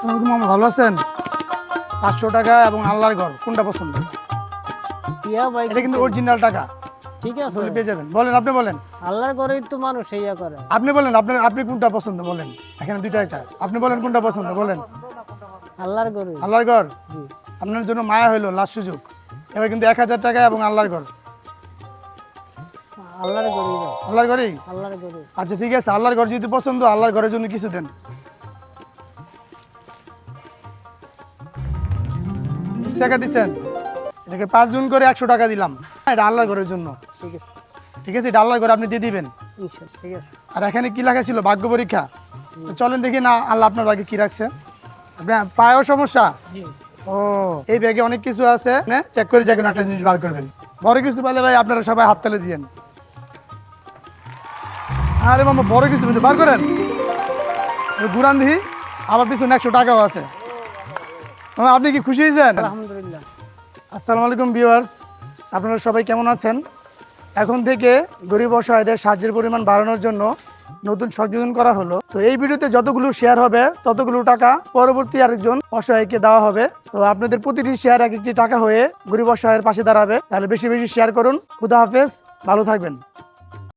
মামা ভালো আছেন? 500 টাকা এবং আল্লাহর ঘর কোনটা পছন্দ? ইয়া ভাই এটা কিন্তু অরিজিনাল টাকা, ঠিক আছে ধরে পেয়ে যাবেন। বলেন, আপনি বলেন, আল্লাহর ঘরেই তো মানুষ ইয়া করে। আপনি বলেন, আপনি কোনটা পছন্দ বলেন। এখানে দুইটা একটা, আপনি বলেন কোনটা পছন্দ বলেন। আল্লাহর ঘরে আল্লাহর ঘর জি। আপনার জন্য মায়া হইলো, লাস্ট সুযোগ। এবার কিন্তু 1000 টাকা এবং আল্লাহর ঘর। আল্লাহর ঘরেই যাও, আল্লাহর ঘরেই? আল্লাহর ঘরে। আচ্ছা ঠিক আছে, আল্লাহর ঘর যদি পছন্দ, আল্লাহর ঘরের জন্য কিছু দেন। 20 টাকা দিচ্ছেন, এটাকে 5 গুণ করে 100 টাকা দিলাম। এটা আল্লাহর ঘরের জন্য, ঠিক আছে ঠিক আছে? এটা আল্লাহর ঘরে আপনি দিয়ে দিবেন। ইনশাআল্লাহ, ঠিক আছে। আর এখানে কি লেখা ছিল? ভাগ্য পরীক্ষা। তো চলেন দেখি না আল্লাহ আপনার ভাগ্যে কি রাখছে। আপনার পায়েও সমস্যা? জি ও, এই ব্যাগে অনেক কিছু আছে, চেক করে যে কোনো একটা জিনিস বার করবেন। বড় কিছু পেলে ভাই আপনারা সবাই হাত তালে দিয়েন। আরে মামা, বড় কিছু পেয়েছে, বার করেন। ঘুরান দিই, আমার পিছনে 100 টাকাও আছে। মামা, আপনি কি খুশি হয়েছেন? আলহামদুলিল্লাহ। আসসালামু আলাইকুম ভিউয়ার্স, আপনারা সবাই কেমন আছেন? এখন থেকে গরিব অসহায়দের সাহায্যের পরিমাণ বাড়ানোর জন্য নতুন সংযোজন করা হলো। তো এই ভিডিওতে যতগুলো শেয়ার হবে ততগুলো টাকা পরবর্তী আরেকজন অসহায়কে দেওয়া হবে। তো আপনাদের প্রতিটি শেয়ার এক একটি টাকা হয়ে গরিব অসহায়ের পাশে দাঁড়াবে। তাহলে বেশি বেশি শেয়ার করুন। খুদা হাফেজ, ভালো থাকবেন।